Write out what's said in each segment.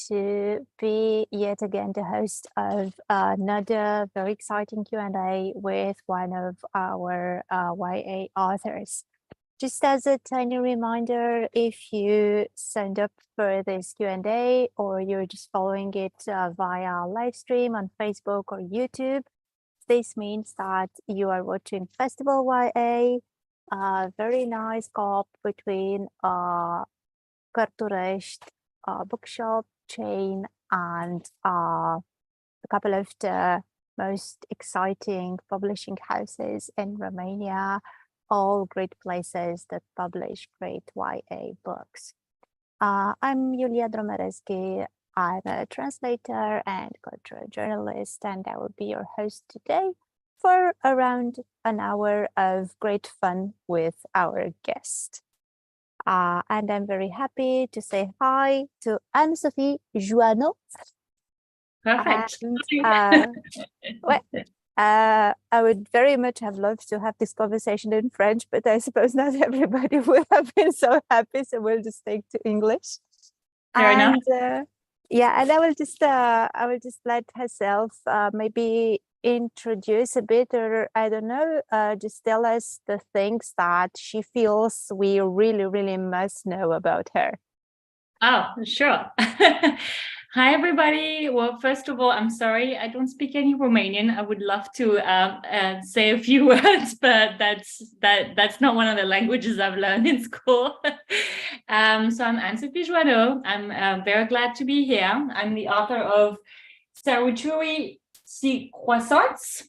to be yet again the host of another very exciting Q&A with one of our YA authors. Just as a tiny reminder, if you signed up for this Q&A or you're just following it via live stream on Facebook or YouTube, this means that you are watching FestivalYA, a very nice co-op between Cărturești bookshop chain and a couple of the most exciting publishing houses in Romania, all great places that publish great YA books. I'm Iulia Dromereschi. I'm a translator and cultural journalist, and I will be your host today for around an hour of great fun with our guest. And I'm very happy to say hi to Anne-Sophie Jouhanneau. Perfect. I would very much have loved to have this conversation in French, but I suppose not everybody would have been so happy, so we'll just take to English. Fair enough. Yeah, and I will just let herself maybe introduce a bit, or I don't know, just tell us the things that she feels we really must know about her. Oh, sure. Hi, everybody. Well, first of all, I'm sorry, I don't speak any Romanian. I would love to say a few words, but that's not one of the languages I've learned in school. So I'm Anne-Sophie Jouhanneau. I'm very glad to be here. I'm the author of croissants.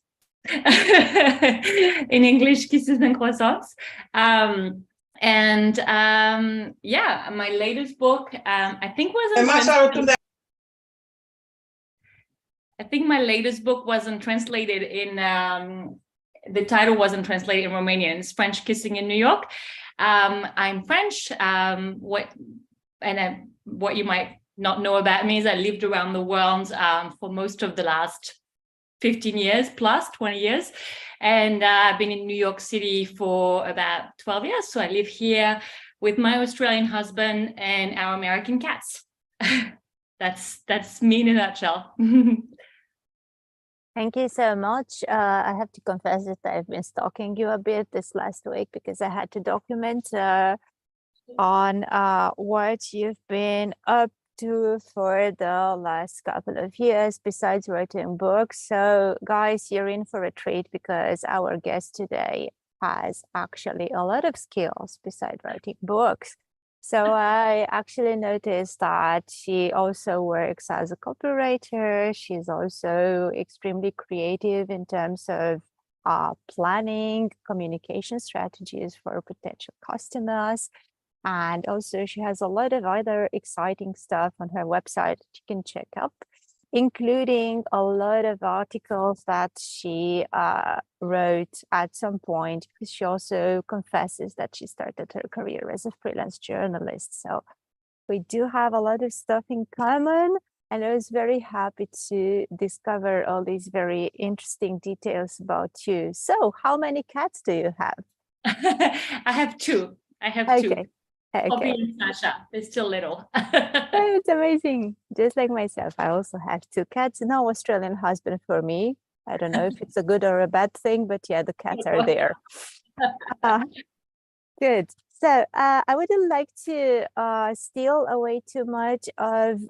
In English, kisses and croissants. Yeah, my latest book, I think my latest book wasn't translated in, the title wasn't translated in Romanian. It's French Kissing in New York. I'm French. What you might not know about me is I lived around the world for most of the last 15 years plus 20 years. And I've been in New York City for about 12 years. So I live here with my Australian husband and our American cats. That's me in a nutshell. Thank you so much. I have to confess that I've been stalking you a bit this last week because I had to document on what you've been up to for the last couple of years besides writing books. So guys, you're in for a treat because our guest today has actually a lot of skills besides writing books. So I actually noticed that she also works as a copywriter. She's also extremely creative in terms of planning communication strategies for potential customers. And also she has a lot of other exciting stuff on her website that you can check up, including a lot of articles that she wrote at some point, because she also confesses that she started her career as a freelance journalist. So we do have a lot of stuff in common, and I was very happy to discover all these very interesting details about you. So how many cats do you have? I have two. Okay. Poppy and Sasha, they're still little. Oh, it's amazing. Just like myself, I also have two cats. No Australian husband for me. I don't know if it's a good or a bad thing, but yeah, the cats are there. Good. So I wouldn't like to steal away too much of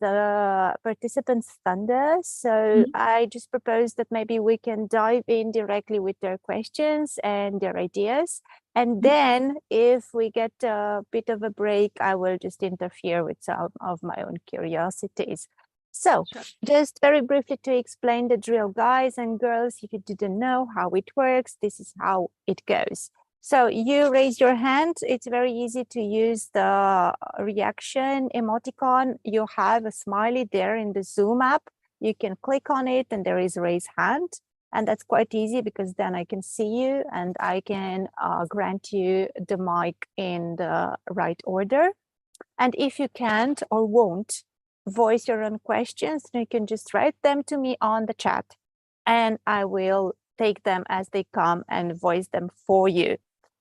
the participants' thunder. So I just propose that maybe we can dive in directly with their questions and their ideas. And then if we get a bit of a break, I will just interfere with some of my own curiosities. So just very briefly to explain the drill, guys and girls, if you didn't know how it works, this is how it goes. So you raise your hand. It's very easy to use the reaction emoticon. You have a smiley there in the Zoom app. You can click on it and there is raise hand. And that's quite easy because then I can see you and I can grant you the mic in the right order. And if you can't or won't voice your own questions, you can just write them to me on the chat and I will take them as they come and voice them for you.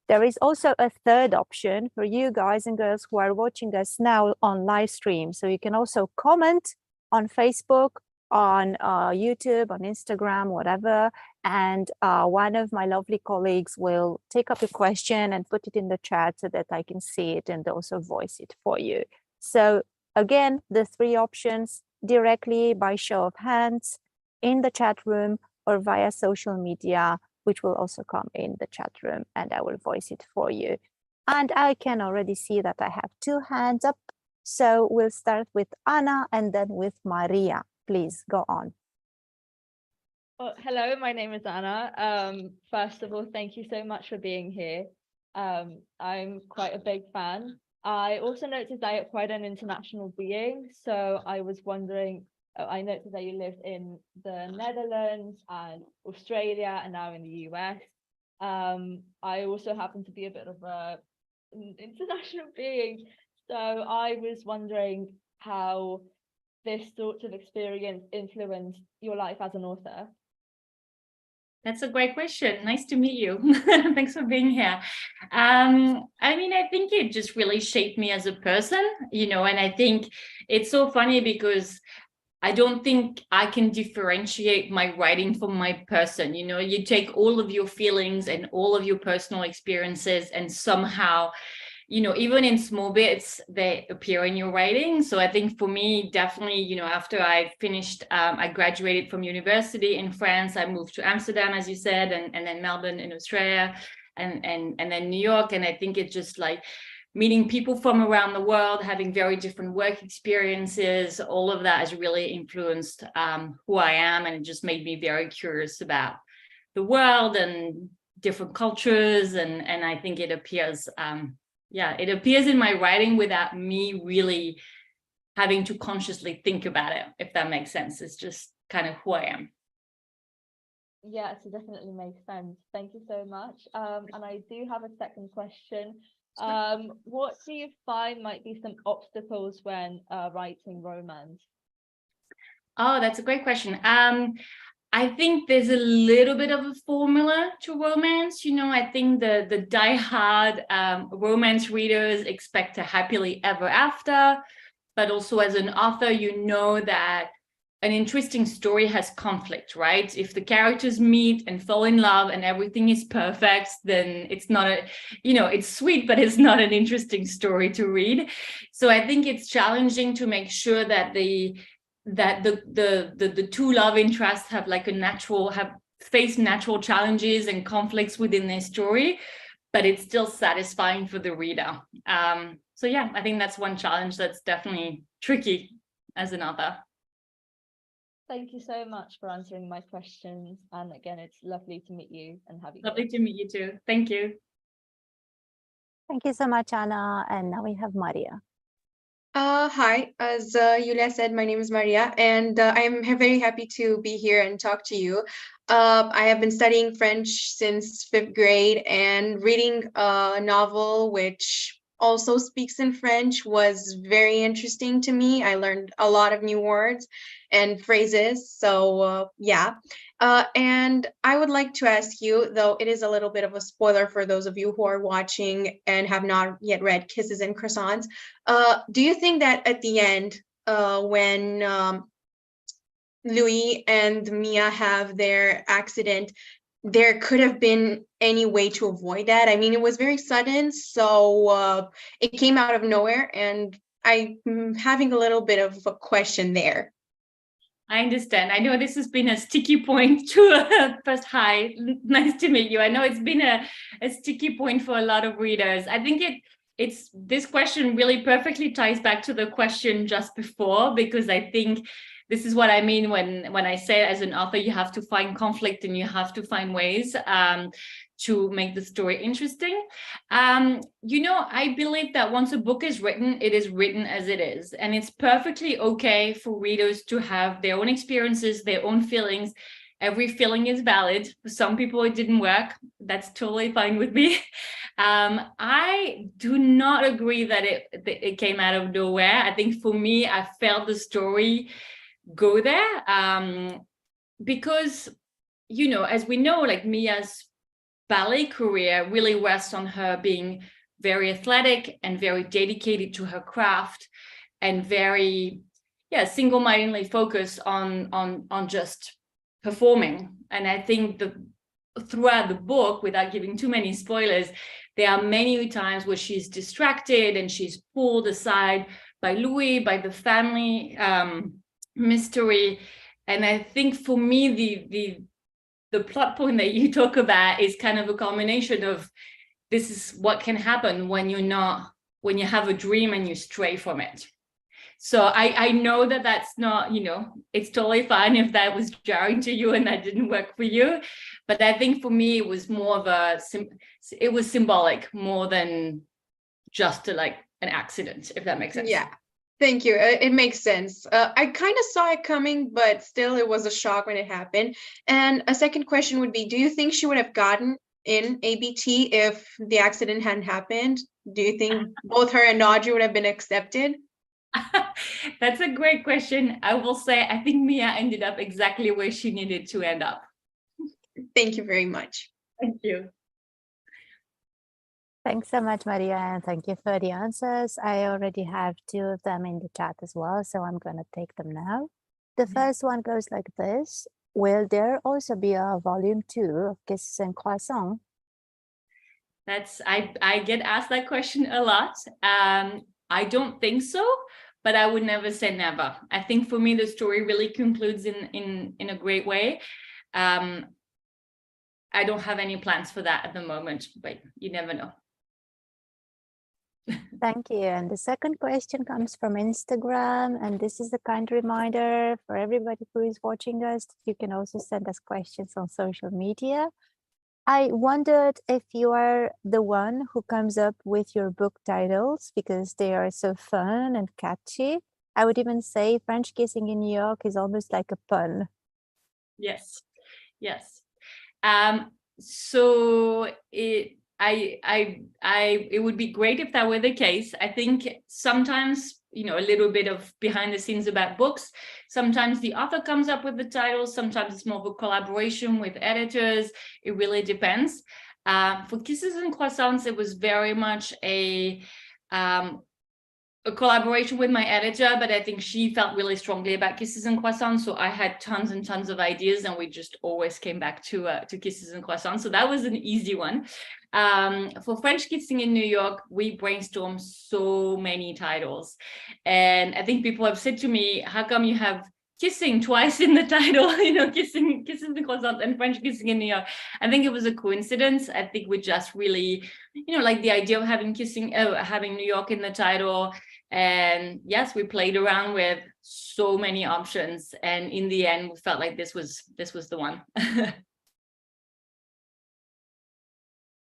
There is also a third option for you guys and girls who are watching us now on live stream. So you can also comment on Facebook, on YouTube, on Instagram, whatever. And one of my lovely colleagues will take up a question and put it in the chat so that I can see it and also voice it for you. So again, the three options: directly by show of hands, in the chat room, or via social media, which will also come in the chat room and I will voice it for you. And I can already see that I have two hands up. So we'll start with Anna and then with Maria. Please go on. Well, hello, my name is Anna. First of all, thank you so much for being here. I'm quite a big fan. I also noticed that you're quite an international being. So I was wondering, I noticed that you lived in the Netherlands and Australia and now in the US. I also happen to be a bit of an international being. So I was wondering how this sort of experience influenced your life as an author. That's a great question. Nice to meet you. Thanks for being here. I mean, I think it just really shaped me as a person, you know, and I think it's so funny because I don't think I can differentiate my writing from my person. You know, you take all of your feelings and all of your personal experiences and somehow, you know, even in small bits, they appear in your writing. So I think for me, definitely, you know, after I finished, I graduated from university in France, I moved to Amsterdam, as you said, and then Melbourne in Australia, and then New York. And I think it's just like meeting people from around the world, having very different work experiences, all of that has really influenced who I am. And it just made me very curious about the world and different cultures. And I think it appears, it appears in my writing without me really having to consciously think about it, if that makes sense. It's just kind of who I am. Yes, it definitely makes sense. Thank you so much. And I do have a second question. What do you find might be some obstacles when writing romance? Oh, that's a great question. I think there's a little bit of a formula to romance. You know, I think the die-hard romance readers expect a happily ever after, but also as an author, you know that an interesting story has conflict, right? If the characters meet and fall in love and everything is perfect, then it's not a, you know, it's sweet, but it's not an interesting story to read. So I think it's challenging to make sure that the two love interests have like face natural challenges and conflicts within their story, but it's still satisfying for the reader. So yeah, I think that's one challenge that's definitely tricky as an author. Thank you so much for answering my questions. And again, it's lovely to meet you and have you. Lovely to meet you too. Thank you. Thank you so much, Anna. And now we have Maria. Hi, as Iulia said, my name is Maria, and I'm very happy to be here and talk to you. I have been studying French since 5th grade, and reading a novel which also speaks in French was very interesting to me. I learned a lot of new words and phrases, so yeah. And I would like to ask you, though it is a little bit of a spoiler for those of you who are watching and have not yet read Kisses and Croissants, do you think that at the end, when Louis and Mia have their accident, there could have been any way to avoid that? I mean, it was very sudden, so it came out of nowhere, and I'm having a little bit of a question there. I understand. I know this has been a sticky point to first, hi, nice to meet you. I know it's been a sticky point for a lot of readers. I think it's this question really perfectly ties back to the question just before, because I think this is what I mean when I say as an author, you have to find conflict and you have to find ways to make the story interesting. You know, I believe that once a book is written, it is written as it is. And it's perfectly okay for readers to have their own experiences, their own feelings. Every feeling is valid. For some people, it didn't work. That's totally fine with me. I do not agree that it came out of nowhere. I think for me, I felt the story go there because, you know, as we know, like Mia's ballet career really rests on her being very athletic and very dedicated to her craft and very, single-mindedly focused on just performing. And I think throughout the book, without giving too many spoilers, there are many times where she's distracted and she's pulled aside by Louis, by the family mystery. And I think for me, the plot point that you talk about is kind of a combination of this is what can happen when you have a dream and you stray from it. So I know that that's not, it's totally fine if that was jarring to you and that didn't work for you. But I think for me, it was more of it was symbolic more than just an accident, if that makes sense. Yeah, thank you. It makes sense. I kind of saw it coming, but still it was a shock when it happened. And a second question would be, do you think she would have gotten in ABT if the accident hadn't happened? Do you think both her and Audrey would have been accepted? That's a great question. I will say, I think Mia ended up exactly where she needed to end up. Thank you very much. Thank you. Thanks so much, Maria, and thank you for the answers. I already have 2 of them in the chat as well, so I'm going to take them now. The first one goes like this. Will there also be a volume 2 of Kisses and Croissants? I get asked that question a lot. I don't think so, but I would never say never. I think for me, the story really concludes in a great way. I don't have any plans for that at the moment, but you never know. Thank you. And the second question comes from Instagram. And this is a kind reminder for everybody who is watching us. You can also send us questions on social media. I wondered if you are the one who comes up with your book titles because they are so fun and catchy. I would even say French Kissing in New York is almost like a pun. Yes. So it would be great if that were the case. I think sometimes, a little bit of behind the scenes about books. Sometimes the author comes up with the titles. Sometimes it's more of a collaboration with editors. It really depends. For Kisses and Croissants, it was very much a collaboration with my editor, but I think she felt really strongly about Kisses and Croissants. So I had tons and tons of ideas, and we just always came back to Kisses and Croissants. So that was an easy one. For French Kissing in New York, we brainstormed so many titles. And I think people have said to me, how come you have kissing twice in the title, Kisses and Croissants and French Kissing in New York? I think it was a coincidence. I think we just really, like the idea of having New York in the title. And yes, we played around with so many options. And in the end, we felt like this was the one.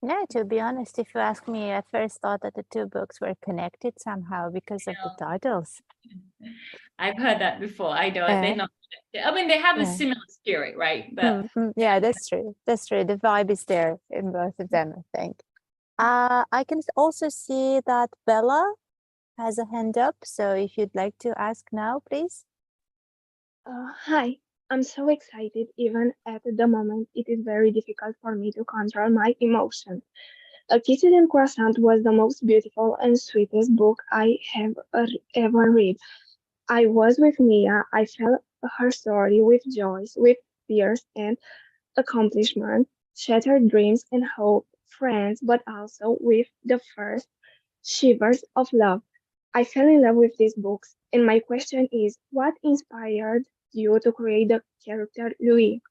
Yeah, to be honest, if you ask me, I first thought that the 2 books were connected somehow because of the titles. I've heard that before. I know they're not. I mean, they have a similar spirit, right? But yeah, that's true. That's true. The vibe is there in both of them, I think. I can also see that Bella has a hand up. So if you'd like to ask now, please. Hi. I'm so excited. Even at the moment, it is very difficult for me to control my emotions. Kisses and Croissants was the most beautiful and sweetest book I have ever read. I was with Mia. I felt her story with joys, with fears and accomplishment, shattered dreams and hope, friends, but also with the first shivers of love. I fell in love with these books, and my question is, what inspired you to create the character Louis?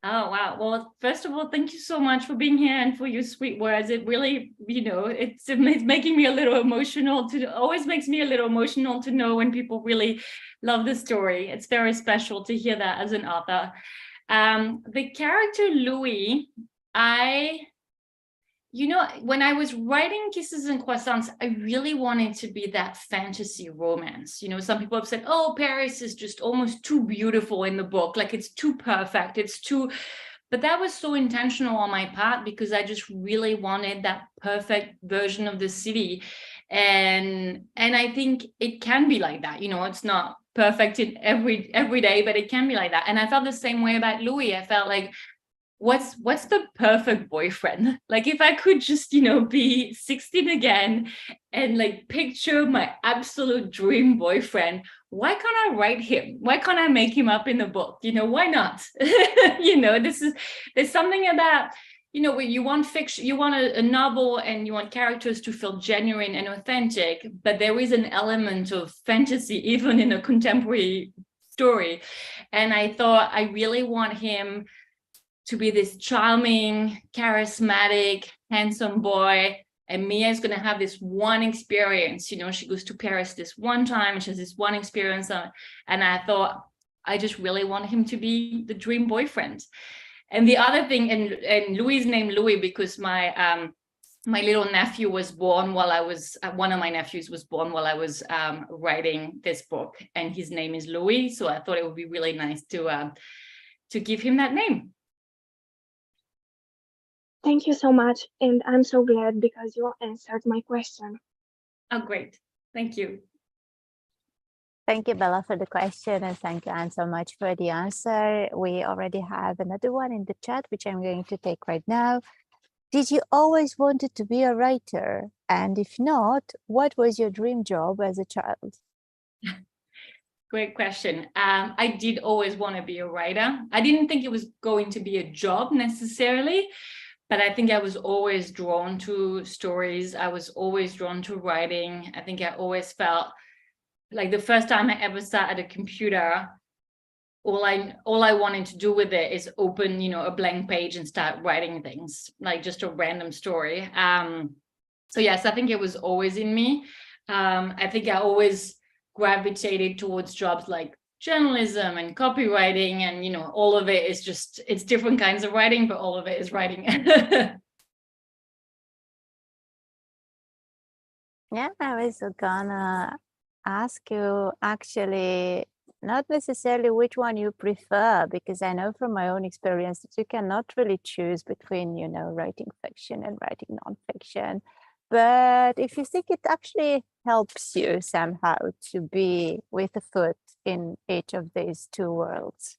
Oh, wow. Well, first of all, thank you so much for being here and for your sweet words. It really, it's making me a little emotional. Always makes me a little emotional to know when people really love the story. It's very special to hear that as an author. The character Louis, when I was writing Kisses and Croissants, I really wanted to be that fantasy romance. Some people have said, oh, Paris is just almost too beautiful in the book. Like it's too perfect. But that was so intentional on my part because I just really wanted that perfect version of the city. And I think it can be like that. It's not perfect in every day, but it can be like that. And I felt the same way about Louis. I felt like what's the perfect boyfriend? Like, if I could just, be 16 again and like picture my absolute dream boyfriend, why can't I write him? Why can't I make him up in the book? Why not? There's something about, when you want fiction, you want a novel and you want characters to feel genuine and authentic, but there is an element of fantasy even in a contemporary story. And I thought, I really want him to be this charming, charismatic, handsome boy. And Mia is going to have this one experience. She goes to Paris this one time and she has this one experience. And I thought, I just really want him to be the dream boyfriend. And the other thing, and Louis is named Louis because my little nephew was born while I was, one of my nephews was born while I was writing this book, and his name is Louis. So I thought it would be really nice to give him that name. Thank you so much. And I'm so glad because you answered my question. Oh, great. Thank you. Thank you, Bella, for the question, and thank you, Anne, so much for the answer. We already have another one in the chat, which I'm going to take right now. Did you always wanted to be a writer? And if not, what was your dream job as a child? Great question. I did always want to be a writer. I didn't think it was going to be a job necessarily, but I think I was always drawn to stories. I was always drawn to writing. I think I always felt like the first time I ever sat at a computer, all I wanted to do with it is open, a blank page and start writing things, like just a random story. So yes, I think it was always in me. I think I always gravitated towards jobs like journalism and copywriting, and all of it is just, it's different kinds of writing, but all of it is writing. Yeah, I was gonna ask you actually not necessarily which one you prefer, because I know from my own experience that you cannot really choose between, writing fiction and writing nonfiction. But if you think it actually helps you somehow to be with a foot in each of these two worlds.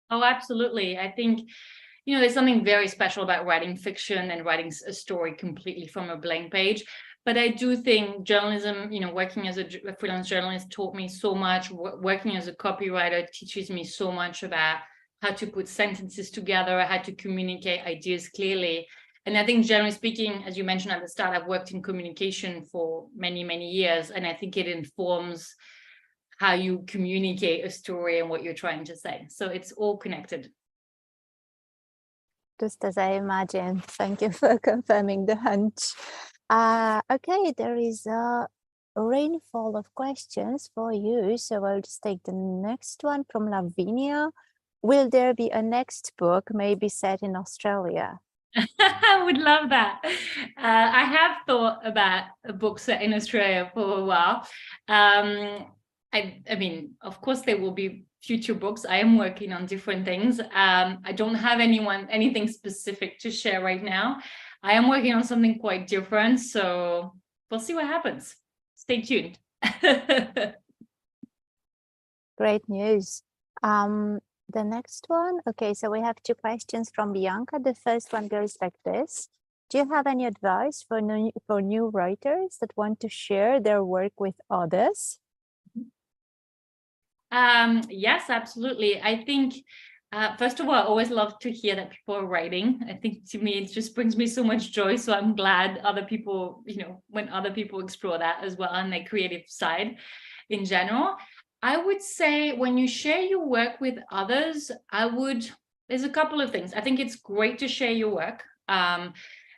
Oh, absolutely. I think, there's something very special about writing fiction and writing a story completely from a blank page. But I do think journalism, working as a freelance journalist taught me so much. Working as a copywriter teaches me so much about how to put sentences together, how to communicate ideas clearly. And I think, generally speaking, as you mentioned at the start, I've worked in communication for many, many years. And I think it informs how you communicate a story and what you're trying to say. So it's all connected. Just as I imagined. Thank you for confirming the hunch. Okay, there is a rainfall of questions for you. So I'll just take the next one from Lavinia. Will there be a next book, maybe set in Australia? I would love that. I have thought about a book set in Australia for a while. I mean, of course, there will be future books. I am working on different things. I don't have anything specific to share right now. I am working on something quite different, so we'll see what happens. Stay tuned. Great news. The next one. Okay, so we have two questions from Bianca. The first one goes like this. Do you have any advice for new writers that want to share their work with others? Yes, absolutely. I think, first of all, I always love to hear that people are writing. I think to me, it just brings me so much joy. So I'm glad other people, when other people explore that as well on their creative side in general. I would say when you share your work with others, there's a couple of things. I think it's great to share your work.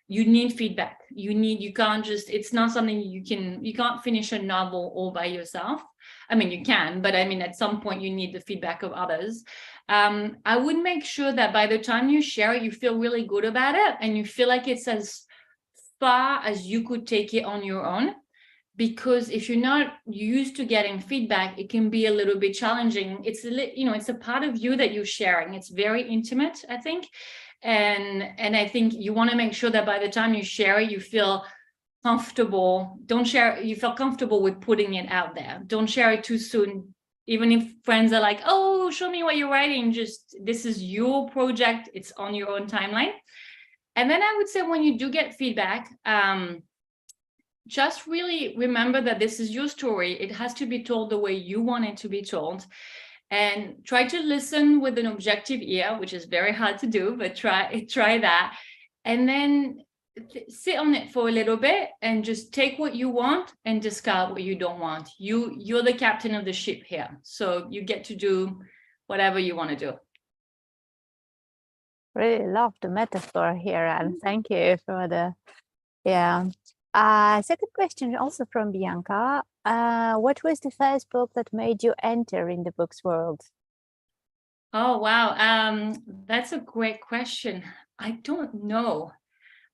You need feedback. You can't just, it's not something you can't finish a novel all by yourself. I mean, you can, but I mean, at some point you need the feedback of others. I would make sure that by the time you share it, you feel really good about it and you feel like it's as far as you could take it on your own. Because if you're not used to getting feedback, it can be a little bit challenging. It's a part of you that you're sharing. It's very intimate, I think. And I think you want to make sure that by the time you share it, you feel comfortable. You feel comfortable with putting it out there. Don't share it too soon. even if friends are like, oh, show me what you're writing, just this is your project, it's on your own timeline. And then I would say when you do get feedback, just really remember that this is your story. It has to be told the way you want it to be told. And try to listen with an objective ear, which is very hard to do, but try that. And then sit on it for a little bit and just take what you want and discard what you don't want. You're the captain of the ship here. So you get to do whatever you want to do. Really love the metaphor here, and thank you for the, second question also from Bianca. What was the first book that made you enter in the books world? Oh, wow. That's a great question. I don't know.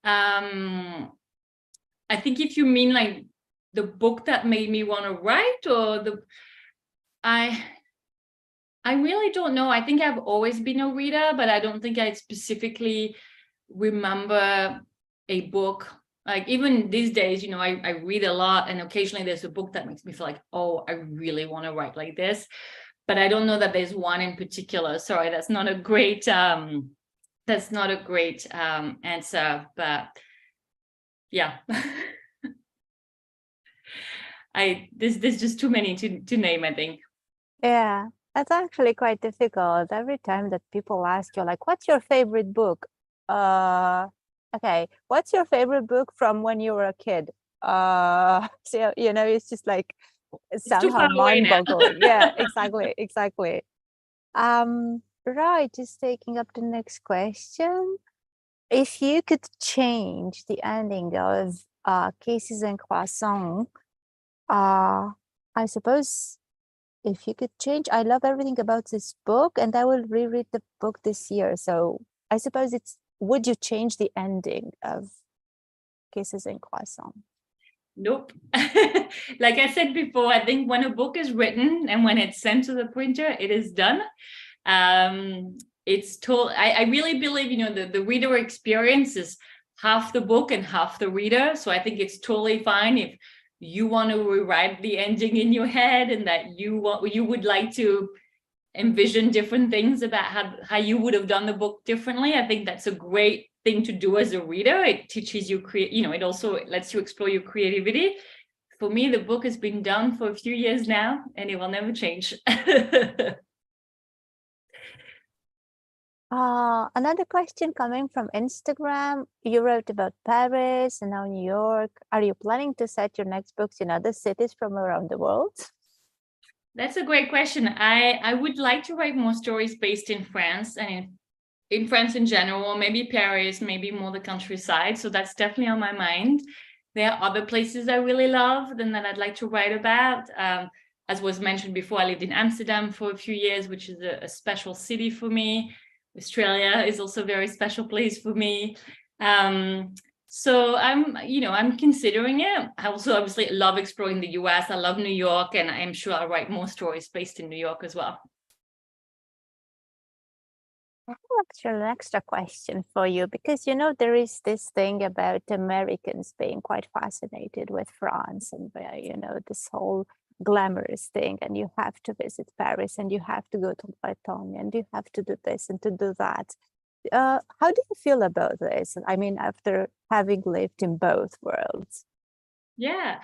I think if you mean like the book that made me want to write, or I really don't know. I think I've always been a reader, but I don't think I specifically remember a book. Like even these days, you know, I read a lot, and occasionally there's a book that makes me feel like, oh, I really want to write like this. But I don't know that there's one in particular. Sorry, that's not a great answer. But yeah, there's just too many to name, I think. Yeah, that's actually quite difficult. Every time that people ask you, like, what's your favorite book? Okay, what's your favorite book from when you were a kid? So, you know, it's just like somehow mind-boggling. Yeah, exactly. Right, just taking up the next question. If you could change the ending of Kisses and Croissants, I suppose if you could change, I love everything about this book, and I will reread the book this year. So I suppose would you change the ending of Kisses and Croissants? Nope. Like I said before, I think when a book is written and when it's sent to the printer, it is done. It's told. I really believe, you know, the reader experience is half the book and half the reader. So I think it's totally fine if you want to rewrite the ending in your head, and that you would like to envision different things about how you would have done the book differently. I think that's a great thing to do as a reader. It teaches you it also lets you explore your creativity. For me, the book has been done for a few years now, and it will never change. Another question coming from Instagram. You wrote about Paris and now New York. Are you planning to set your next books in other cities from around the world? That's a great question. I would like to write more stories based in France, and in France in general, maybe Paris, maybe more the countryside. So that's definitely on my mind. There are other places I really love and that I'd like to write about. As was mentioned before, I lived in Amsterdam for a few years, which is a special city for me. Australia is also a very special place for me. So I'm considering it. I also obviously love exploring the US. I love New York, and I'm sure I'll write more stories based in New York as well. I have actually an extra question for you, because, you know, there is this thing about Americans being quite fascinated with France and, you know, this whole glamorous thing, and you have to visit Paris and you have to go to Bretagne and you have to do this and to do that. How do you feel about this? I mean, after having lived in both worlds. Yeah,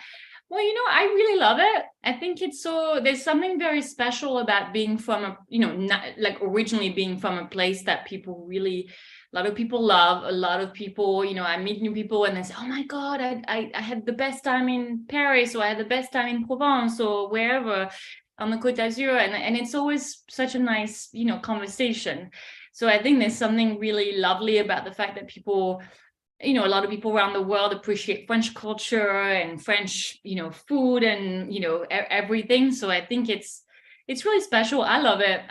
well, you know, I really love it. I think there's something very special about being from originally being from a place that a lot of people love. A lot of people, you know, I meet new people and they say, oh my God, I had the best time in Paris, or I had the best time in Provence, or wherever on the Côte d'Azur. And it's always such a nice, you know, conversation. So I think there's something really lovely about the fact that people, you know, a lot of people around the world appreciate French culture and French, you know, food and, you know, everything. So I think it's really special. I love it.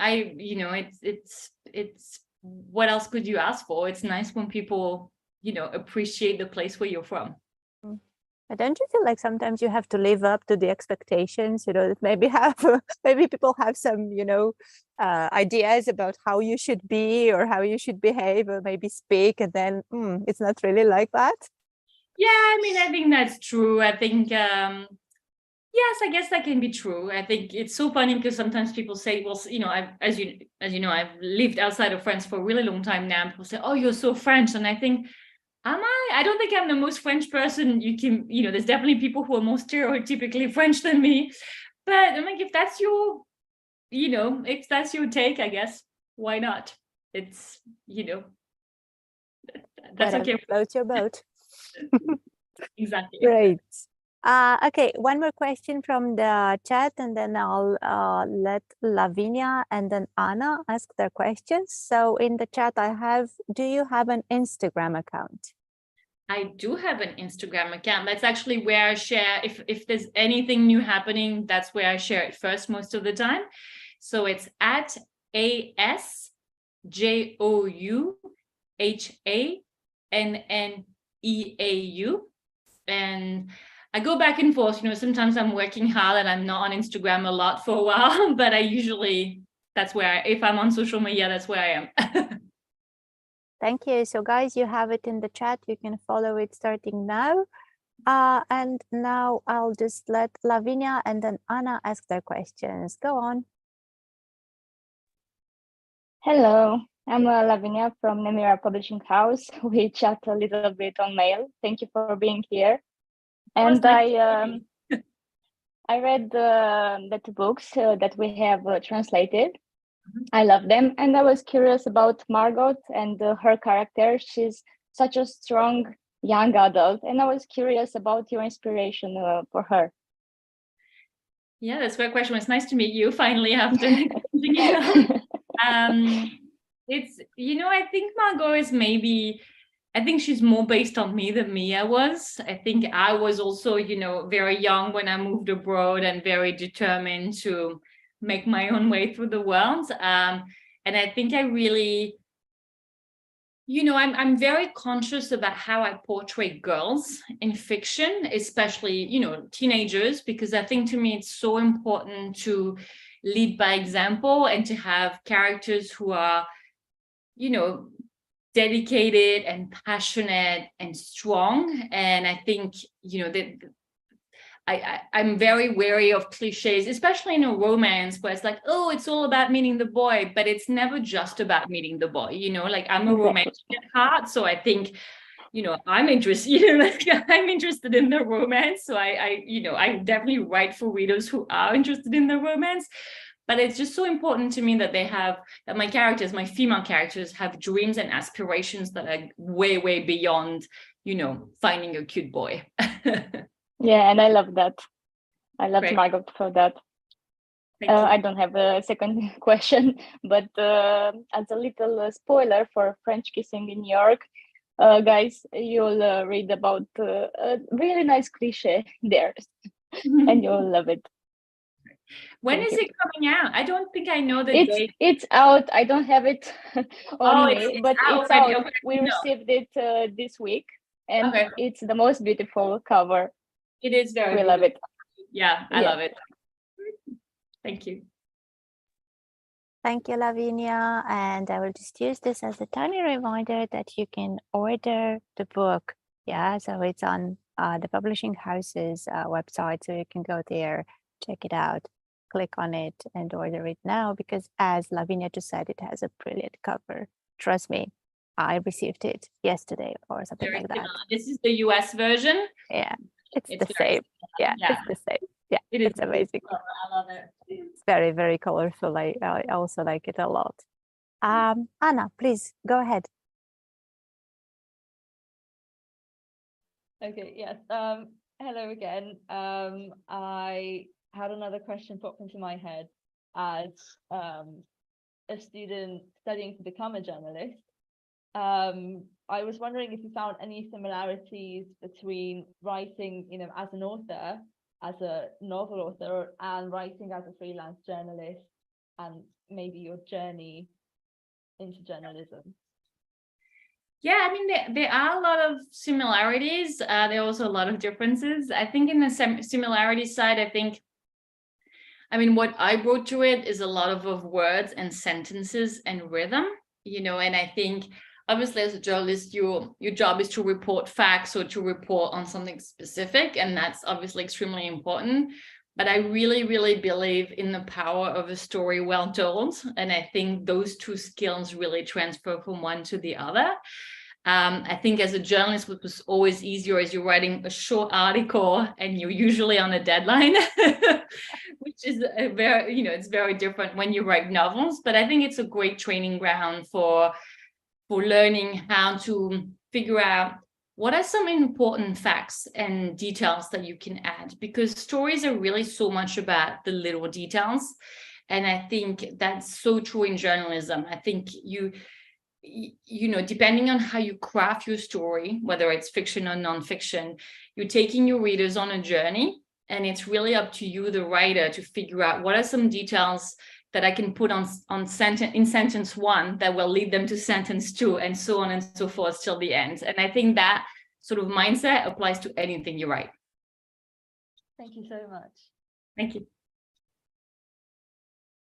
It's what else could you ask for? It's nice when people, you know, appreciate the place where you're from. But don't you feel like sometimes you have to live up to the expectations, you know, that maybe people have some, you know, ideas about how you should be or how you should behave or maybe speak, and then it's not really like that? Yeah, I mean, I think that's true. I think Yes, I guess that can be true. I think it's so funny because sometimes people say, well, you know, as you know, I've lived outside of France for a really long time now. People say, oh, you're so French. And I think, am I? I don't think I'm the most French person. You know, there's definitely people who are more stereotypically French than me. But I'm like, if that's your, you know, if that's your take, I guess, why not? It's, you know, that's Whatever okay. floats your boat. Exactly. Great. Okay, one more question from the chat, and then I'll let Lavinia and then Anna ask their questions. So in the chat I have, do you have an Instagram account? I do have an Instagram account. That's actually where I share, if there's anything new happening, that's where I share it first most of the time. So it's at ASJOUHANNEAU. And I go back and forth, you know, sometimes I'm working hard and I'm not on Instagram a lot for a while, but I usually, that's where, if I'm on social media, that's where I am. Thank you. So guys, you have it in the chat. You can follow it starting now. And now I'll just let Lavinia and then Anna ask their questions. Go on. Hello, I'm Lavinia from Nemira Publishing House. We chat a little bit on mail. Thank you for being here. And I read the two books that we have translated. I love them. And I was curious about Margot and her character. She's such a strong young adult. And I was curious about your inspiration for her. Yeah, that's a great question. It's nice to meet you finally after. It's, you know, I think Margot is maybe, I think she's more based on me than Mia was. I think I was also, you know, very young when I moved abroad and very determined to make my own way through the world. And I think I really, you know, I'm very conscious about how I portray girls in fiction, especially, you know, teenagers, because I think to me it's so important to lead by example and to have characters who are, you know, dedicated and passionate and strong. And I think, you know, that I'm very wary of cliches, especially in a romance where it's like, oh, it's all about meeting the boy, but it's never just about meeting the boy, you know, like I'm a romantic at heart. So I think, you know, I'm interested, you know, like I'm interested in the romance. So you know, I definitely write for readers who are interested in the romance. But it's just so important to me that they have, that my characters, my female characters have dreams and aspirations that are way, way beyond, you know, finding a cute boy. Yeah, and I love that. I love Margot for that. I don't have a second question, but as a little spoiler for French Kissing in New York, guys, you'll read about a really nice cliche there, and you'll love it. When is it coming out? I don't think I know the date. It's out. I don't have it on me, but it's out. Okay. We received it this week, and it's the most beautiful cover. It is very beautiful. Love it. Yeah, I love it. Thank you. Thank you, Lavinia. And I will just use this as a tiny reminder that you can order the book. Yeah, so it's on the publishing house's website, so you can go there, check it out, click on it and order it now, because as Lavinia just said, it has a brilliant cover. Trust me, I received it yesterday or something like that. This is the US version. Yeah, it's the same. Yeah, it's the same. Yeah, it's amazing. I love it. It's very, very colorful. I also like it a lot. Anna, please go ahead. Okay, yes. Hello again. I had another question pop into my head as a student studying to become a journalist. I was wondering if you found any similarities between writing, you know, as an author, as a novel author, and writing as a freelance journalist, and maybe your journey into journalism. Yeah, I mean, there are a lot of similarities. There are also a lot of differences. I think in the similarity side, I mean, what I brought to it is a lot of words and sentences and rhythm, you know, and I think obviously as a journalist, your job is to report facts or to report on something specific, and that's obviously extremely important. but I really, really believe in the power of a story well told. And I think those two skills really transfer from one to the other. I think as a journalist, what was always easier is you're writing a short article and you're usually on a deadline, which is a very, it's very different when you write novels. But I think it's a great training ground for learning how to figure out what are some important facts and details that you can add, because stories are really so much about the little details. And I think that's so true in journalism. I think depending on how you craft your story, whether it's fiction or nonfiction, you're taking your readers on a journey, and it's really up to you, the writer, to figure out what are some details that I can put in sentence 1 that will lead them to sentence 2, and so on and so forth till the end. And I think that sort of mindset applies to anything you write. Thank you so much. Thank you.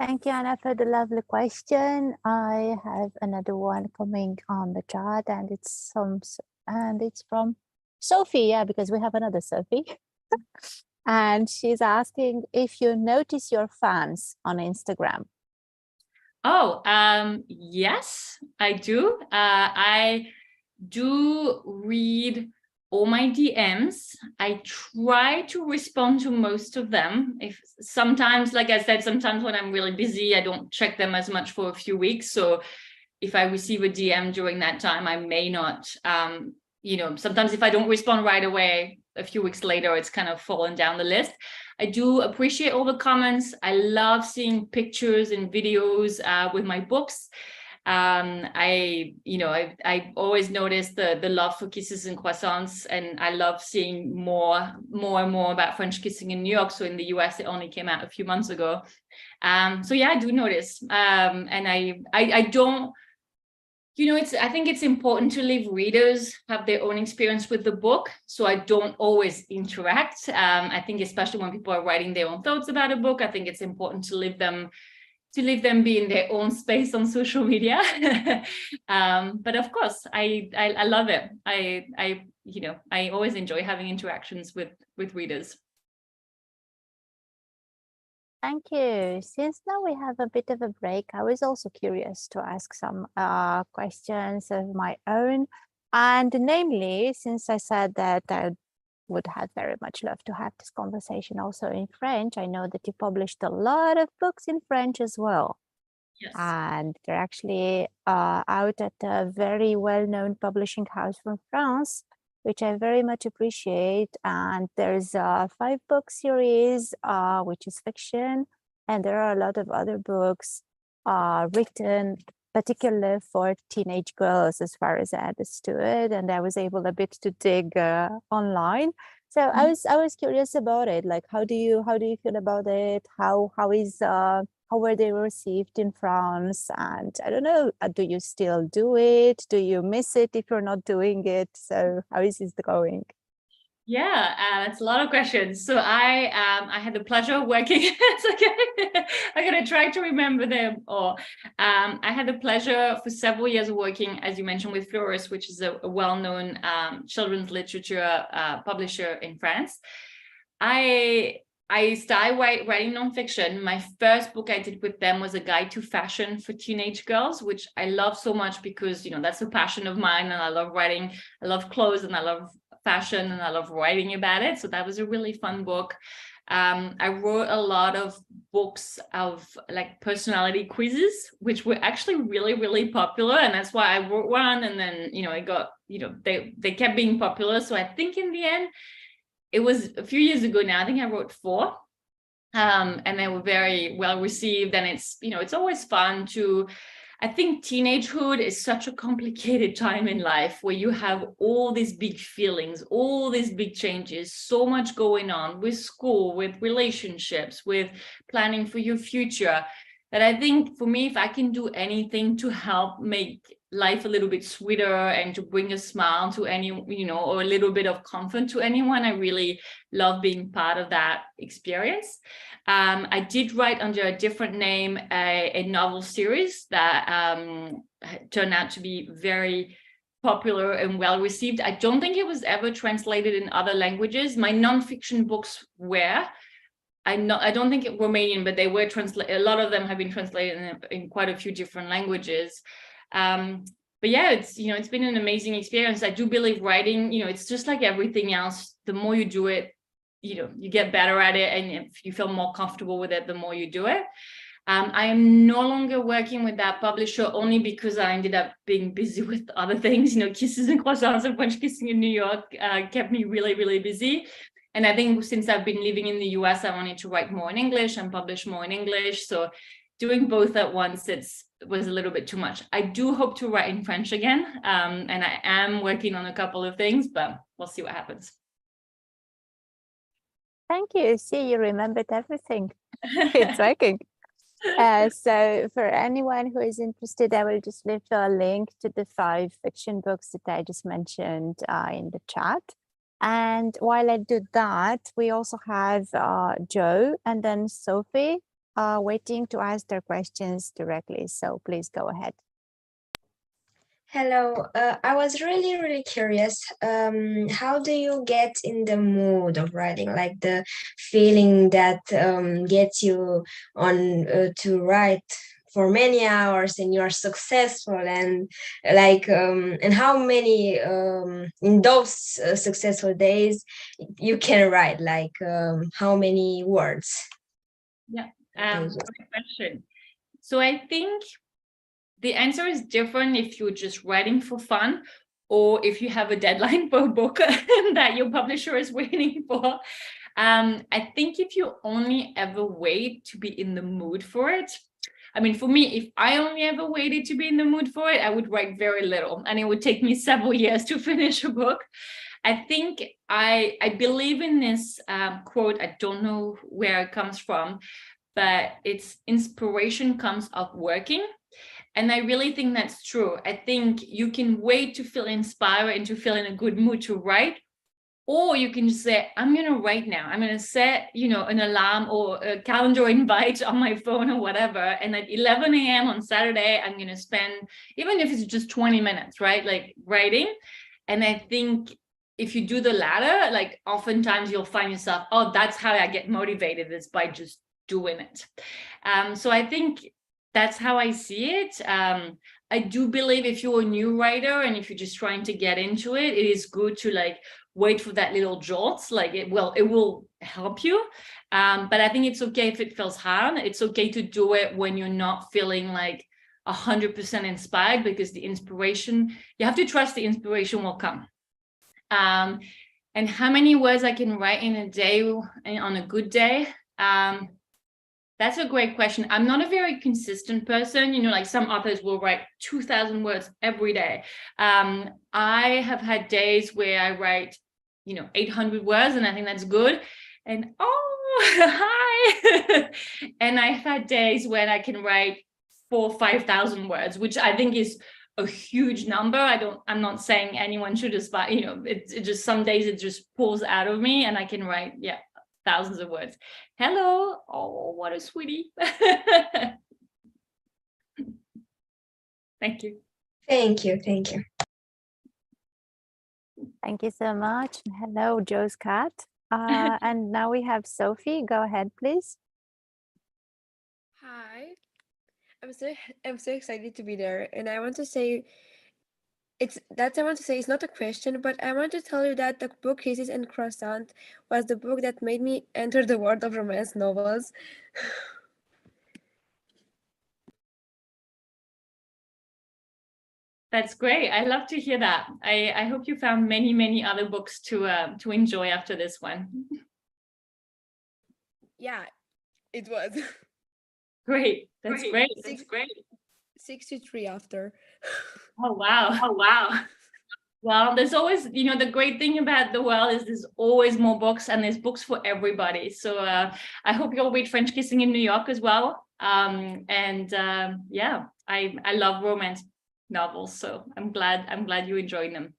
Thank you, Anna, for the lovely question. I have another one coming on the chat, and it's from Sophie. Yeah, because we have another Sophie. And she's asking if you notice your fans on Instagram. Oh, yes, I do. I do read all my DMs. I try to respond to most of them. If sometimes, like I said, sometimes when I'm really busy, I don't check them as much for a few weeks. So if I receive a DM during that time, I may not, sometimes if I don't respond right away, a few weeks later, it's kind of fallen down the list. I do appreciate all the comments. I love seeing pictures and videos with my books. I always notice the love for kisses and croissants, and I love seeing more and more about French kissing in New York. So in the US, it only came out a few months ago. So yeah, I do notice. And I don't, I think it's important to leave readers have their own experience with the book. So I don't always interact. I think especially when people are writing their own thoughts about a book, I think it's important to leave them be in their own space on social media. But of course, I love it. I always enjoy having interactions with readers. Thank you. Since now we have a bit of a break, I was also curious to ask some questions of my own. And namely, since I said that I would have very much loved to have this conversation also in French, I know that you published a lot of books in French as well. Yes. And they're actually out at a very well-known publishing house from France, which I very much appreciate. And there's a 5-book series, which is fiction. And there are a lot of other books written particularly for teenage girls, as far as I understood. And I was able a bit to dig online. So I was curious about it. Like, how do you feel about it? How were they received in France? And I don't know, do you still do it? Do you miss it if you're not doing it? So how is this going? Yeah, that's a lot of questions. So I had the pleasure of working. It's okay. I'm gonna try to remember them all. I had the pleasure for several years of working, as you mentioned, with Flores, which is a well-known children's literature publisher in France. I started writing nonfiction. My first book I did with them was a guide to fashion for teenage girls, which I love so much because, that's a passion of mine, and I love writing. I love clothes, and I love fashion, and I love writing about it. So that was a really fun book. I wrote a lot of books of like personality quizzes, which were actually really, really popular. And that's why I wrote one. And then, it got, they kept being popular. So I think in the end, it was a few years ago now, I think I wrote 4. And they were very well received. And it's always fun to, I think teenagehood is such a complicated time in life where you have all these big feelings, all these big changes, so much going on with school, with relationships, with planning for your future, that I think for me, if I can do anything to help make life a little bit sweeter and to bring a smile to any, or a little bit of comfort to anyone, I really love being part of that experience. I did write under a different name a novel series that turned out to be very popular and well received. I don't think it was ever translated in other languages. My nonfiction books were. I don't think Romanian, but they were translated. A lot of them have been translated in quite a few different languages. But yeah, it's been an amazing experience. I do believe writing, it's just like everything else. The more you do it, you get better at it, and if you feel more comfortable with it, the more you do it. I am no longer working with that publisher only because I ended up being busy with other things. Kisses and Croissants and French Kissing in New York kept me really, really busy. And I think since I've been living in the US, I wanted to write more in English and publish more in English. So doing both at once, was a little bit too much. I do hope to write in French again. And I am working on a couple of things, but we'll see what happens. Thank you. See, you remembered everything. It's working. So for anyone who is interested, I will just leave a link to the 5 fiction books that I just mentioned in the chat. And while I do that, we also have Joe and then Sophie waiting to ask their questions directly. So please go ahead. Hello, I was really curious. How do you get in the mood of writing? Like the feeling that gets you on to write for many hours and you're successful, and like and how many in those successful days you can write, like how many words? Yeah, great question. So I think the answer is different if you're just writing for fun or if you have a deadline for a book that your publisher is waiting for. I think if you only ever wait to be in the mood for it, I mean, for me, if I only ever waited to be in the mood for it, I would write very little and it would take me several years to finish a book. I think I believe in this quote. I don't know where it comes from, but it's inspiration comes of working. And I really think that's true. I think you can wait to feel inspired and to feel in a good mood to write, or you can just say, I'm going to write now. I'm going to set, an alarm or a calendar invite on my phone or whatever. And at 11 a.m. on Saturday, I'm going to spend, even if it's just 20 minutes, right? Like writing. And I think if you do the latter, like oftentimes you'll find yourself, oh, that's how I get motivated, is by just doing it. So I think that's how I see it. I do believe if you're a new writer and if you're just trying to get into it, it is good to like wait for that little jolt. Like it will help you. But I think it's okay if it feels hard. It's okay to do it when you're not feeling like 100% inspired, because the inspiration, you have to trust the inspiration will come. And how many words I can write in a day on a good day? That's a great question. I'm not a very consistent person. Like some authors will write 2,000 words every day. I have had days where I write, 800 words, and I think that's good. And hi. And I've had days when I can write 4,000 or 5,000 words, which I think is a huge number. I'm not saying anyone should aspire, it just some days it just pulls out of me and I can write, thousands of words. Hello. Oh, what a sweetie. Thank you. Thank you. Thank you. Thank you so much. Hello, Joe's cat. And now we have Sophie. Go ahead, please. Hi. I'm so excited to be there, and I want to say it's not a question, but I want to tell you that the book Kisses and Croissants was the book that made me enter the world of romance novels. That's great. I love to hear that. I hope you found many other books to enjoy after this one. Yeah, it was. Great. That's great. That's great. 63 after. Oh, wow. Well, there's always, the great thing about the world is there's always more books, and there's books for everybody. So I hope you'll read French Kissing in New York as well. I love romance novels, so I'm glad you enjoyed them.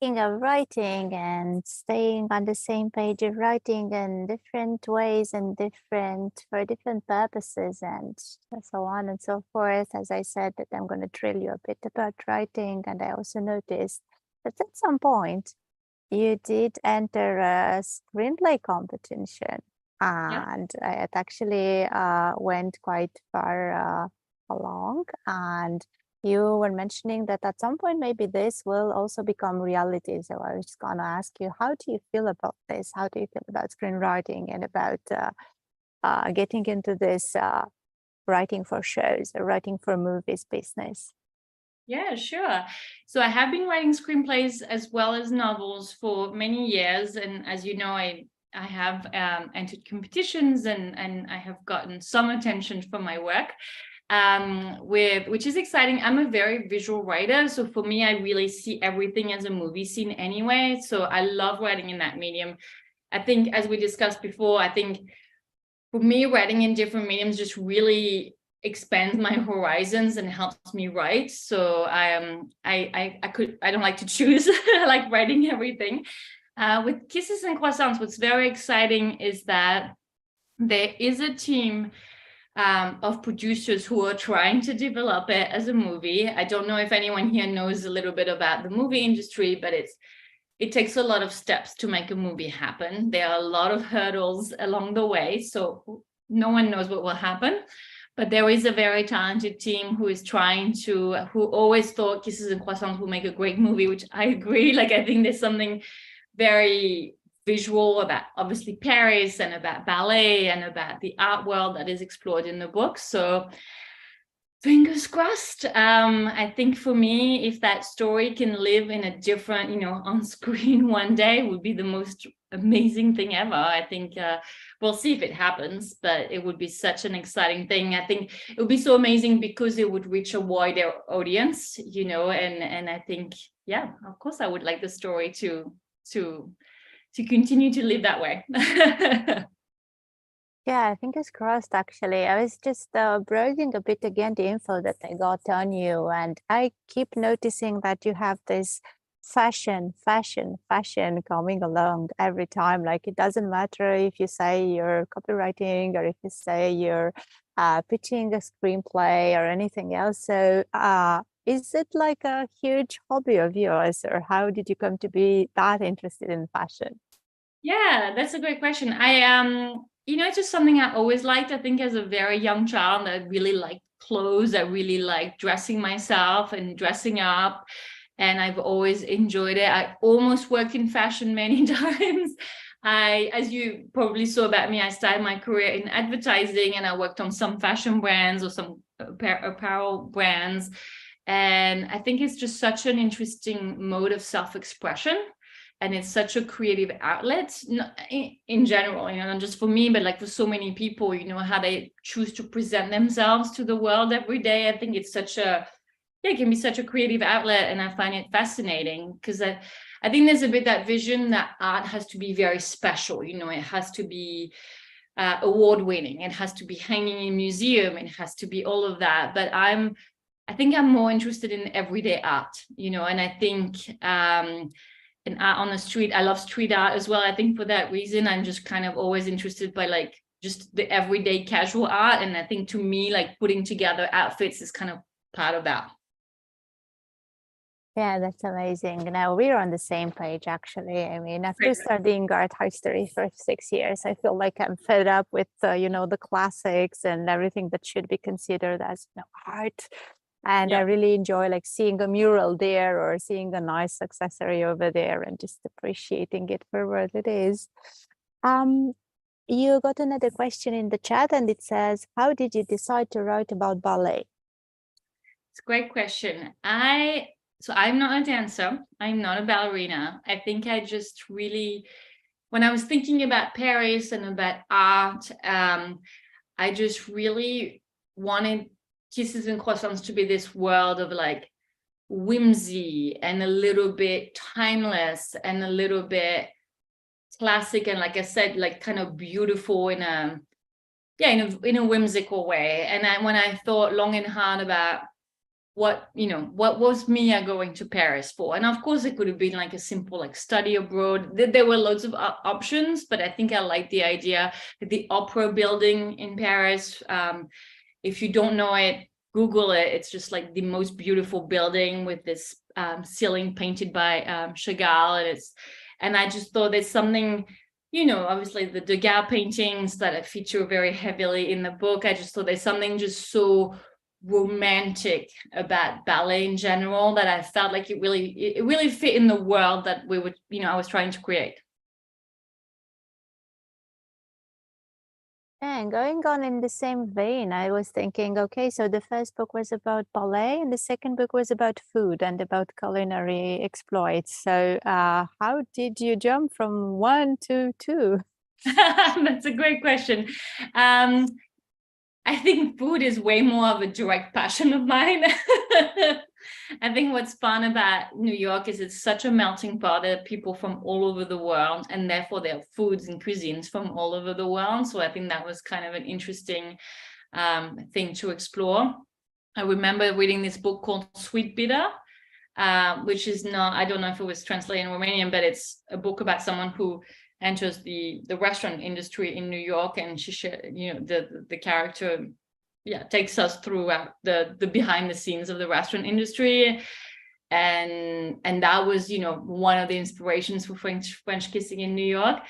Of writing and staying on the same page of writing in different ways and for different purposes and so on and so forth. As I said, that I'm going to drill you a bit about writing, and I also noticed that at some point you did enter a screenplay competition, and it actually went quite far along. And you were mentioning that at some point maybe this will also become reality. So I was just going to ask you, how do you feel about this? How do you feel about screenwriting and about getting into this writing for shows or writing for movies business? Yeah, sure. So I have been writing screenplays as well as novels for many years. And as you know, I have entered competitions and I have gotten some attention for my work, which is exciting. I'm a very visual writer. So for me, I really see everything as a movie scene anyway. So I love writing in that medium. I think, as we discussed before, I think for me, writing in different mediums just really expands my horizons and helps me write. So I don't like to choose. I like writing everything. With Kisses and Croissants, what's very exciting is that there is a team of producers who are trying to develop it as a movie. I don't know if anyone here knows a little bit about the movie industry, but it takes a lot of steps to make a movie happen. There are a lot of hurdles along the way, so no one knows what will happen. But there is a very talented team who always thought Kisses and Croissants will make a great movie, which I agree. Like, I think there's something very visual about obviously Paris and about ballet and about the art world that is explored in the book. So fingers crossed. I think for me, if that story can live in a different, on screen one day, it would be the most amazing thing ever. I think we'll see if it happens, but it would be such an exciting thing. I think it would be so amazing because it would reach a wider audience, and I think, yeah, of course I would like the story to continue to live that way. Yeah, fingers crossed, actually. I was just browsing a bit again the info that I got on you, and I keep noticing that you have this fashion coming along every time. Like, it doesn't matter if you say you're copywriting or if you say you're pitching a screenplay or anything else. So is it like a huge hobby of yours, or how did you come to be that interested in fashion? Yeah, that's a great question. It's just something I always liked. I think as a very young child, I really liked clothes. I really liked dressing myself and dressing up. And I've always enjoyed it. I almost worked in fashion many times. As you probably saw about me, I started my career in advertising, and I worked on some fashion brands or some apparel brands. And I think it's just such an interesting mode of self-expression. And it's such a creative outlet in general, not just for me, but like for so many people, how they choose to present themselves to the world every day. I think it's it can be such a creative outlet. And I find it fascinating because I think there's a bit that vision that art has to be very special. It has to be award-winning. It has to be hanging in a museum. It has to be all of that. But I think I'm more interested in everyday art, and I think and art on the street. I love street art as well. I think for that reason, I'm just kind of always interested by like just the everyday casual art. And I think to me, like putting together outfits is kind of part of that. Yeah, that's amazing. Now we're on the same page, actually. I mean, after studying art history for 6 years, I feel like I'm fed up with, the classics and everything that should be considered as art. And I really enjoy like seeing a mural there or seeing a nice accessory over there and just appreciating it for what it is. You got another question in the chat, and it says, how did you decide to write about ballet? It's a great question. So I'm not a dancer. I'm not a ballerina. I think I just really, when I was thinking about Paris and about art, I just really wanted Kisses and Croissants to be this world of like whimsy and a little bit timeless and a little bit classic, and like I said, like kind of beautiful in a whimsical way. And when I thought long and hard about what was Mia going to Paris for, and of course it could have been like a simple like study abroad. There were loads of options, but I think I liked the idea that the opera building in Paris, if you don't know it, Google it. It's just like the most beautiful building with this ceiling painted by Chagall, And I just thought there's something, you know, obviously the Degas paintings that feature very heavily in the book. I just thought there's something just so romantic about ballet in general that I felt like it really fit in the world that we would, you know, I was trying to create. And going on in the same vein, I was thinking, okay, so the first book was about ballet and the second book was about food and about culinary exploits. So how did you jump from one to two? That's a great question. I think food is way more of a direct passion of mine. I think what's fun about New York is it's such a melting pot. There are people from all over the world, and therefore there are foods and cuisines from all over the world. So I think that was kind of an interesting thing to explore. I remember reading this book called Sweet Bitter, which is not, I don't know if it was translated in Romanian, but it's a book about someone who enters the restaurant industry in New York, and she you know, the character takes us throughout the behind the scenes of the restaurant industry, and that was, you know, one of the inspirations for French kissing in New York.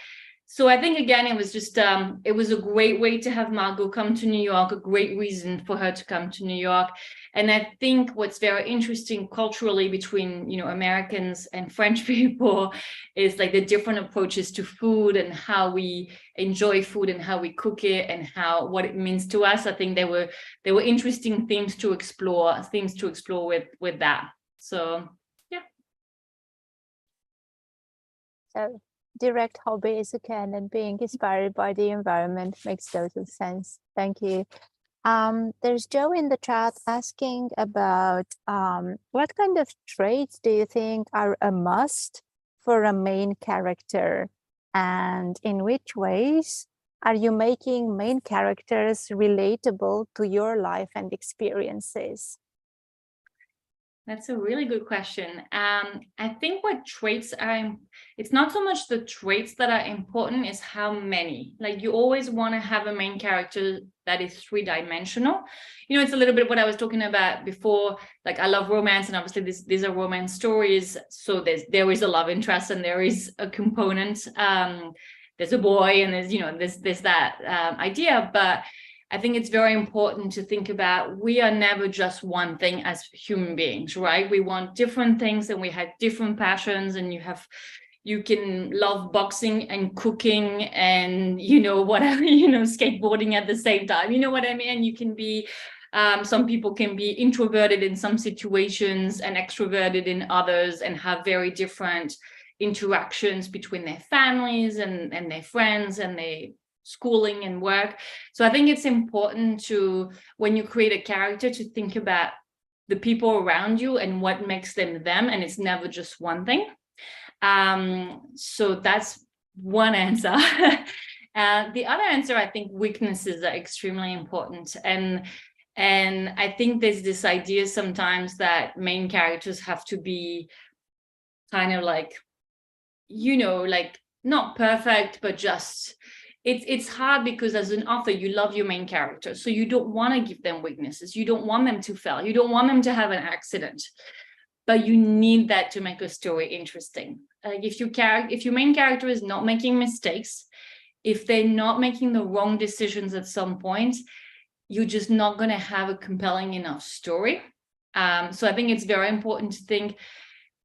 So I think, again, it was just it was a great way to have Margot come to New York, a great reason for her to come to New York. And I think what's very interesting culturally between, you know, Americans and French people is like the different approaches to food and how we enjoy food and how we cook it and what it means to us. I think there were interesting themes to explore with that. So yeah. So direct hobbies again and being inspired by the environment makes total sense. Thank you. There's Joe in the chat asking about what kind of traits do you think are a must for a main character, and in which ways are you making main characters relatable to your life and experiences? That's a really good question. I think what traits are, it's not so much the traits that are important, is how many. Like, you always want to have a main character that is three-dimensional. You know, it's a little bit what I was talking about before. Like, I love romance, and obviously these are romance stories. So there is a love interest and there is a component. There's a boy and there's, you know, there's that idea, but I think it's very important to think about, we are never just one thing as human beings, right? We want different things and we have different passions, and you can love boxing and cooking and, you know, whatever, you know, skateboarding at the same time, you know what I mean? You can be, some people can be introverted in some situations and extroverted in others, and have very different interactions between their families and their friends and their schooling and work. So I think it's important to, when you create a character, to think about the people around you and what makes them them, and it's never just one thing. So that's one answer. The other answer, I think weaknesses are extremely important, and I think there's this idea sometimes that main characters have to be kind of like, you know, like not perfect, but just it's hard, because as an author, you love your main character. So you don't want to give them weaknesses. You don't want them to fail. You don't want them to have an accident. But you need that to make a story interesting. Like, if your main character is not making mistakes, if they're not making the wrong decisions at some point, you're just not going to have a compelling enough story. So I think it's very important to think,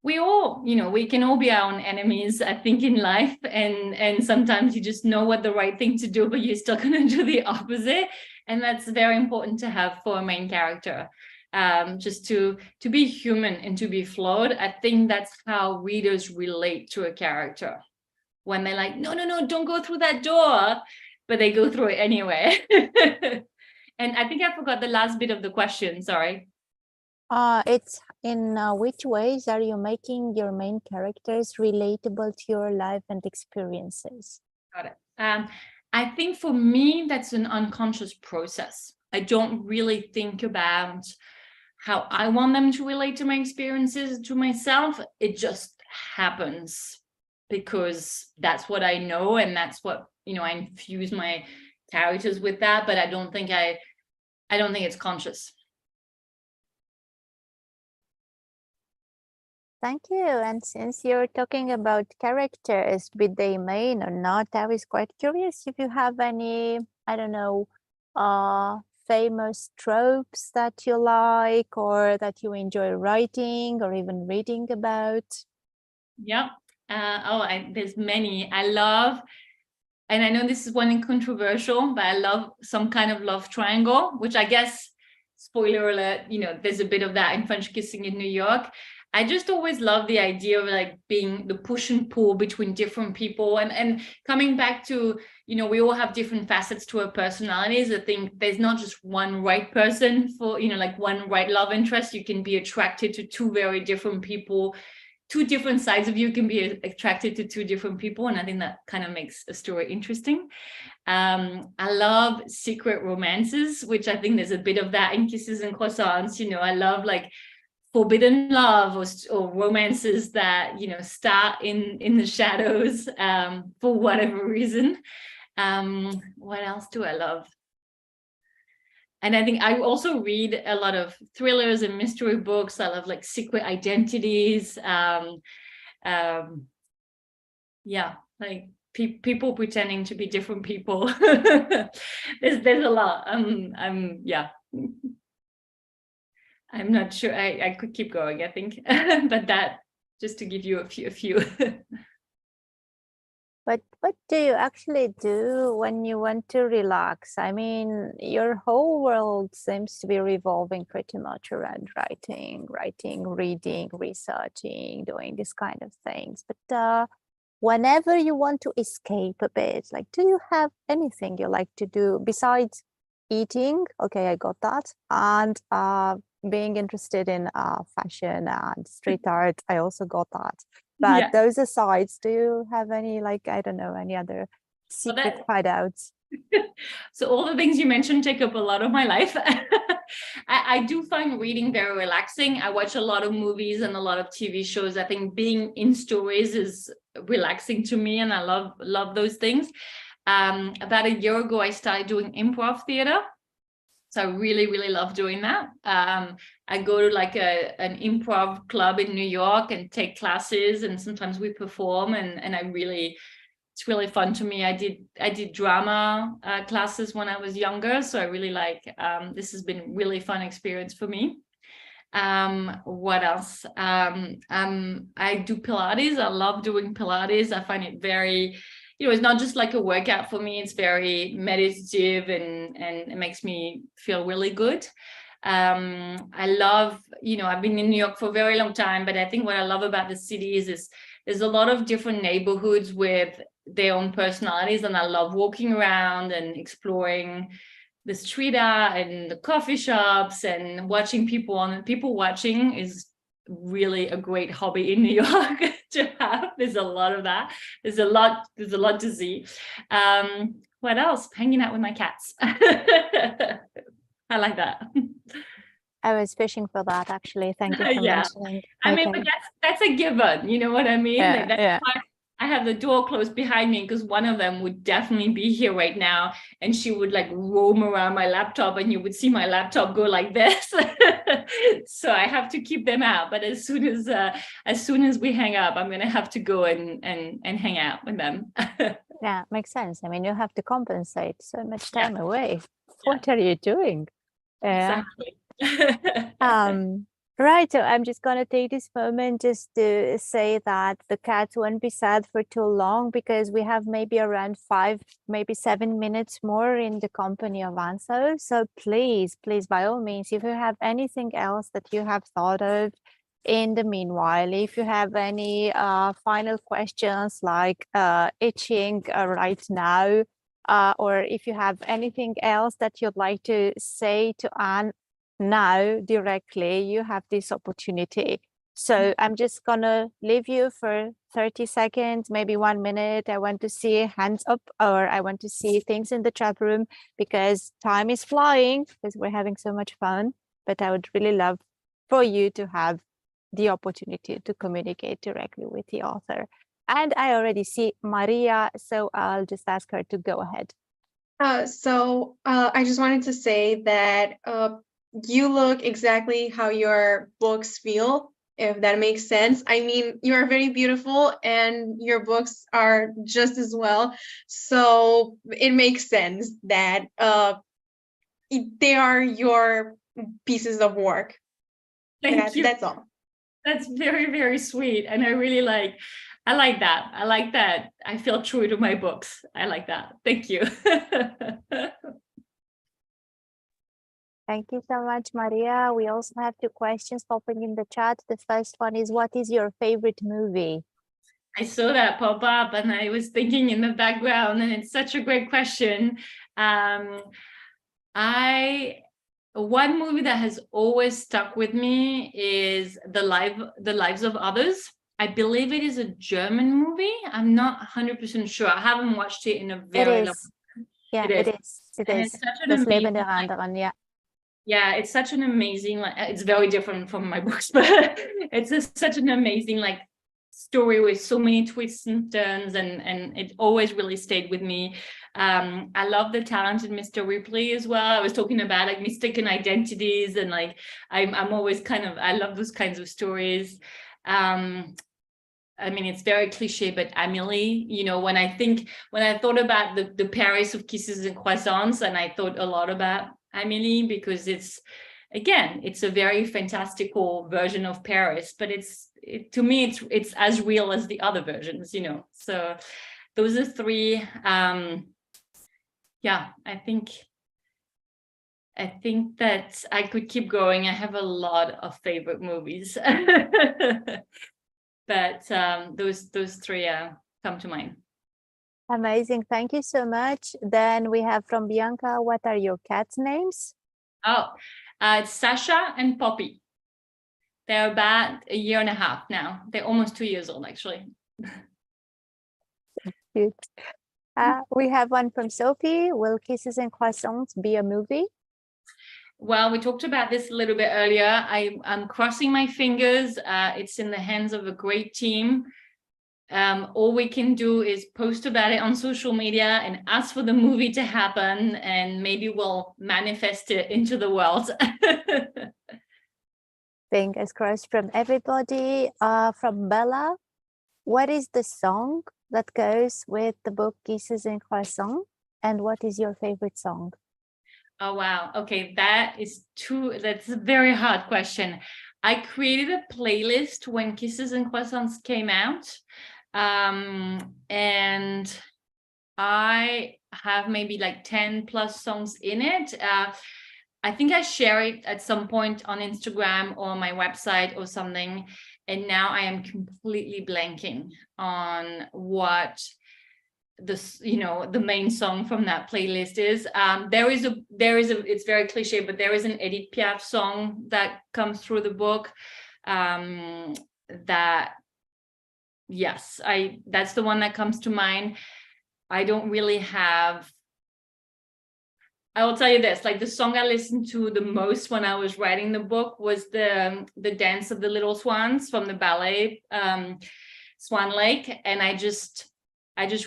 we all, you know, we can all be our own enemies, I think, in life. And sometimes you just know what the right thing to do, but you're still going to do the opposite. And that's very important to have for a main character. Just to be human and to be flawed. I think that's how readers relate to a character. When they're like, no, don't go through that door, but they go through it anyway. And I think I forgot the last bit of the question, sorry. It's in which ways are you making your main characters relatable to your life and experiences? Got it. I think for me, that's an unconscious process. I don't really think about how I want them to relate to my experiences, to myself. It just happens because that's what I know, and that's what, you know, I infuse my characters with that, but I don't think it's conscious. Thank you. And since you're talking about characters, be they main or not, I was quite curious if you have any, I don't know, famous tropes that you like or that you enjoy writing or even reading about. Yeah. There's many. I love, and I know this is one controversial, but I love some kind of love triangle, which I guess, spoiler alert, there's a bit of that in French Kissing in New York. I just always love the idea of like being the push and pull between different people and coming back to, we all have different facets to our personalities. I think there's not just one right person for, like one right love interest. You can be attracted to two very different people. Two different sides of you can be attracted to two different people. And I think that kind of makes a story interesting. I love secret romances, which I think there's a bit of that in Kisses and Croissants. I love like forbidden love or romances that, start in the shadows for whatever reason. What else do I love? And I think I also read a lot of thrillers and mystery books. I love like secret identities. Like people pretending to be different people. There's a lot. I'm not sure. I could keep going, I think, but that just to give you a few. But what do you actually do when you want to relax? I mean, your whole world seems to be revolving pretty much around writing, reading, researching, doing this kind of things. But whenever you want to escape a bit, like, do you have anything you like to do besides eating? Okay, I got that. And being interested in fashion and street art, I also got that. But those aside, do you have any, like, I don't know, any other secret hideouts? So all the things you mentioned take up a lot of my life. I do find reading very relaxing. I watch a lot of movies and a lot of TV shows. I think being in stories is relaxing to me, and I love those things. About a year ago, I started doing improv theater. So I really, really love doing that. I go to like an improv club in New York and take classes, and sometimes we perform, and it's really fun to me. I did drama classes when I was younger, so I really like, this has been really fun experience for me. What else? I do Pilates. I love doing Pilates. I find it very, it's not just like a workout for me. It's very meditative and it makes me feel really good. I love, I've been in New York for a very long time, but I think what I love about the city is there's a lot of different neighborhoods with their own personalities, and I love walking around and exploring the street art and the coffee shops and watching people watching is really a great hobby in New York to have. There's a lot of that. There's a lot to see. What else? Hanging out with my cats. I like that. I was fishing for that, actually. Thank you for mentioning. I mean, but that's a given. You know what I mean? That's why I have the door closed behind me, because one of them would definitely be here right now, and she would like roam around my laptop, and you would see my laptop go like this. So I have to keep them out. But as soon as we hang up, I'm gonna have to go and hang out with them. Yeah, makes sense. I mean, you have to compensate so much time away. What are you doing? Exactly. Right, so I'm just going to take this moment just to say that the cats won't be sad for too long, because we have maybe around 5, maybe 7 minutes more in the company of Anso. So please, by all means, if you have anything else that you have thought of in the meanwhile, if you have any final questions like itching right now, or if you have anything else that you'd like to say to Anne now directly, you have this opportunity. So I'm just gonna leave you for 30 seconds, maybe 1 minute. I want to see hands up, or I want to see things in the chat room, because time is flying, because we're having so much fun. But I would really love for you to have the opportunity to communicate directly with the author. And I already see Maria, so I'll just ask her to go ahead. I just wanted to say that you look exactly how your books feel. if that makes sense. I mean, you are very beautiful and your books are just as well. So it makes sense that they are your pieces of work. Thank you. That's all. That's very, very sweet. And I like that. I like that. I feel true to my books. I like that. Thank you. Thank you so much, Maria. We also have 2 questions popping in the chat. The first one is, what is your favorite movie? I saw that pop up and I was thinking in the background, and it's such a great question. One movie that has always stuck with me is The Lives of Others. I believe it is a German movie. I'm not 100% sure. I haven't watched it in a very long time. Yeah, it is. It is. Das Leben der anderen, yeah. Yeah, it's such an amazing, it's very different from my books, but it's such an amazing story with so many twists and turns, and it always really stayed with me. I love The Talented Mr. Ripley as well. I was talking about mistaken identities, and I'm always I love those kinds of stories. I mean, it's very cliche, but Amélie, when I thought about the Paris of Kisses and Croissants, and I thought a lot about Amélie, because it's a very fantastical version of Paris, but to me it's as real as the other versions, so those are 3. I think that I could keep going. I have a lot of favorite movies. But those 3 come to mind. Amazing. Thank you so much. Then we have from Bianca, what are your cats' names? It's Sasha and Poppy. They're about 1.5 years now. They're almost 2 years old, actually. Cute. We have one from Sophie. Will Kisses and Croissants be a movie? Well, we talked about this a little bit earlier. I'm crossing my fingers. It's in the hands of a great team. All we can do is post about it on social media and ask for the movie to happen, and maybe we'll manifest it into the world. Fingers crossed from everybody. From Bella, what is the song that goes with the book Kisses and Croissants, and what is your favorite song? Oh, wow. Okay, that's a very hard question. I created a playlist when Kisses and Croissants came out. And I have maybe 10 plus songs in it. I think I share it at some point on Instagram or my website or something. And now I am completely blanking on what the main song from that playlist is. There is it's very cliche, but there is an Edith Piaf song that comes through the book. That's the one that comes to mind. I don't really have, I will tell you this, the song I listened to the most when I was writing the book was the Dance of the Little Swans from the ballet Swan Lake. And I just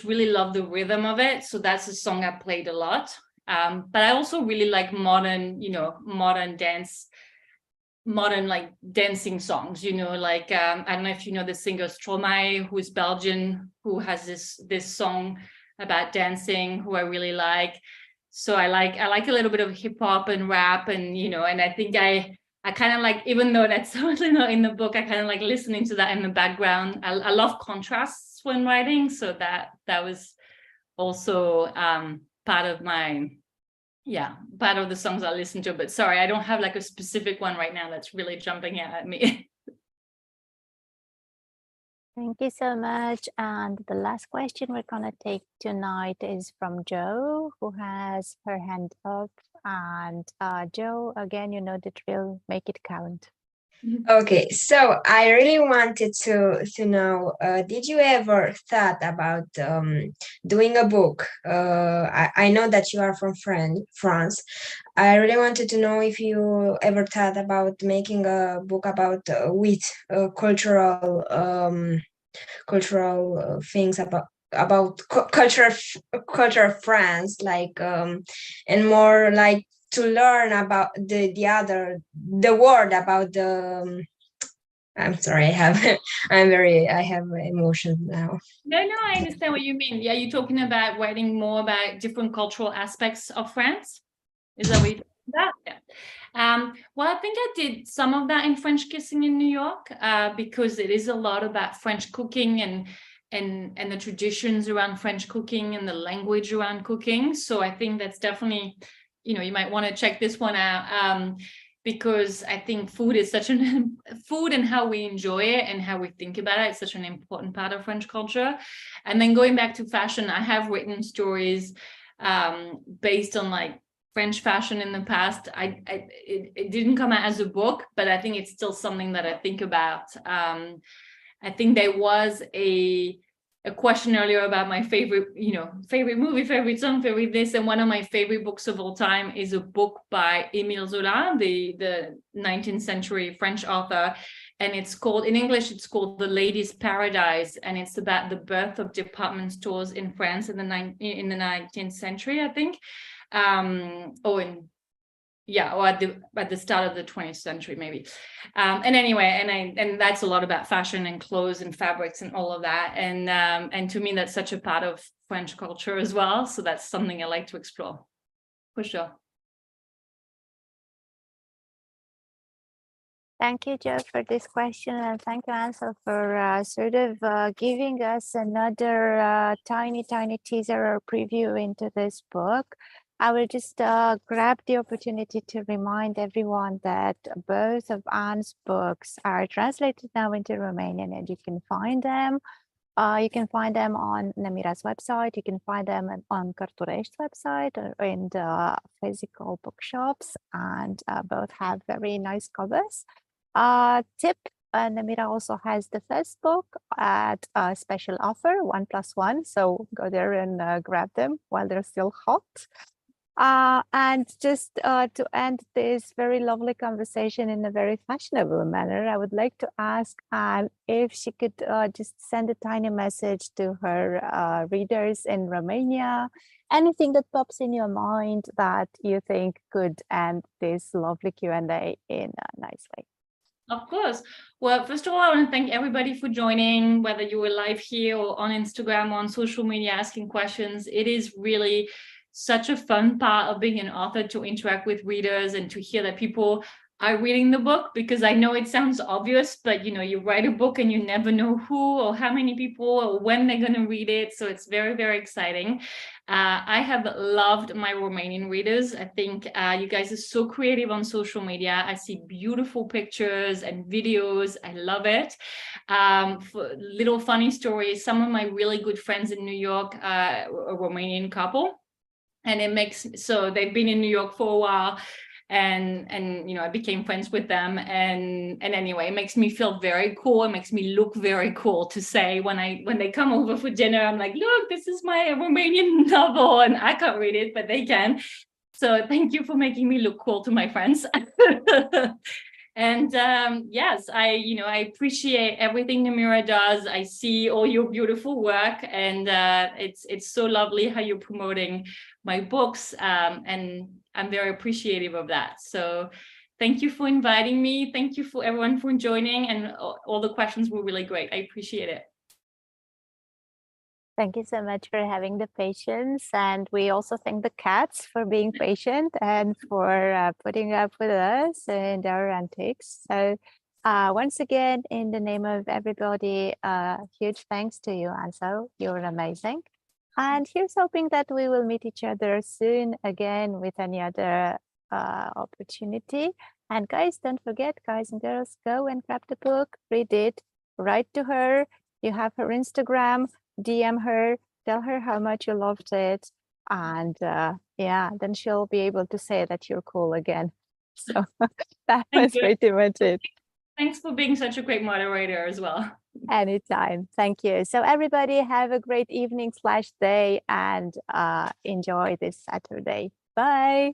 really love the rhythm of it. So that's a song I played a lot. But I also really like modern dancing songs, I don't know if you know the singer Stromae, who is Belgian, who has this song about dancing, who I really like. So I like a little bit of hip hop and rap, and and I think I kind of even though that's totally not in the book, I kind of listening to that in the background. I love contrasts when writing, so that was also part of the songs I listen to. But sorry, I don't have a specific one right now that's really jumping out at me. Thank you so much. And the last question we're going to take tonight is from Jo, who has her hand up. And Jo, again, you know the drill, make it count. Okay, so I really wanted to know, did you ever thought about doing a book? I know that you are from France. I really wanted to know if you ever thought about making a book about with cultural things about culture of France, and more to learn about the world, about I'm sorry, I have emotions now. No, I understand what you mean. Yeah, you're talking about writing more about different cultural aspects of France. Is that what you're talking about? Yeah. Well, I think I did some of that in French Kissing in New York, because it is a lot about French cooking and the traditions around French cooking and the language around cooking. So I think that's definitely, you might want to check this one out. Because I think food is food and how we enjoy it and how we think about it is such an important part of French culture. And then going back to fashion, I have written stories based on like French fashion in the past. It didn't come out as a book, but I think it's still something that I think about. I think there was a question earlier about my favorite movie, favorite song, favorite this, and one of my favorite books of all time is a book by Émile Zola, the 19th century French author, and it's called, in English, it's called The Lady's Paradise, and it's about the birth of department stores in France in the 19th century, I think, or at the start of the 20th century, maybe. And anyway, and that's a lot about fashion and clothes and fabrics and all of that. And to me, that's such a part of French culture as well. So that's something I like to explore, for sure. Thank you, Jo, for this question, and thank you, Anne-Sophie, for giving us another tiny teaser or preview into this book. I will just grab the opportunity to remind everyone that both of Anne's books are translated now into Romanian, and you can find them. You can find them on Nemira's website. You can find them on Cărturești's website or in the physical bookshops, and both have very nice covers. Tip, Nemira also has the first book at a special offer, 1+1. So go there and grab them while they're still hot. And just to end this very lovely conversation in a very fashionable manner, I would like to ask Anne if she could just send a tiny message to her readers in Romania. Anything that pops in your mind that you think could end this lovely Q&A in a nice way. Of course. Well, first of all, I want to thank everybody for joining, whether you were live here or on Instagram or on social media asking questions. It is really such a fun part of being an author, to interact with readers and to hear that people are reading the book, because I know it sounds obvious, but you write a book and you never know who or how many people or when they're going to read it. So it's very, very exciting. I have loved my Romanian readers. I think you guys are so creative on social media. I see beautiful pictures and videos. I love it. For little funny stories, some of my really good friends in New York are a Romanian couple. And so they've been in New York for a while, and I became friends with them, and anyway, it makes me feel very cool. It makes me look very cool to say when they come over for dinner, I'm like, look, this is my Romanian novel, and I can't read it, but they can. So thank you for making me look cool to my friends. And yes, I appreciate everything Nemira does. I see all your beautiful work, and it's so lovely how you're promoting my books, and I'm very appreciative of that. So thank you for inviting me. Thank you for everyone for joining, and all the questions were really great. I appreciate it. Thank you so much for having the patience, and we also thank the cats for being patient and for putting up with us and our antics. So once again, in the name of everybody, huge thanks to you, Anso. You're amazing. And here's hoping that we will meet each other soon again with any other opportunity. And guys, don't forget, guys and girls, go and grab the book, read it, write to her. You have her Instagram. DM her, tell her how much you loved it, and then she'll be able to say that you're cool again. So that was pretty much it. Thanks for being such a great moderator as well. Anytime. Thank you. So everybody have a great evening/day and enjoy this Saturday. Bye.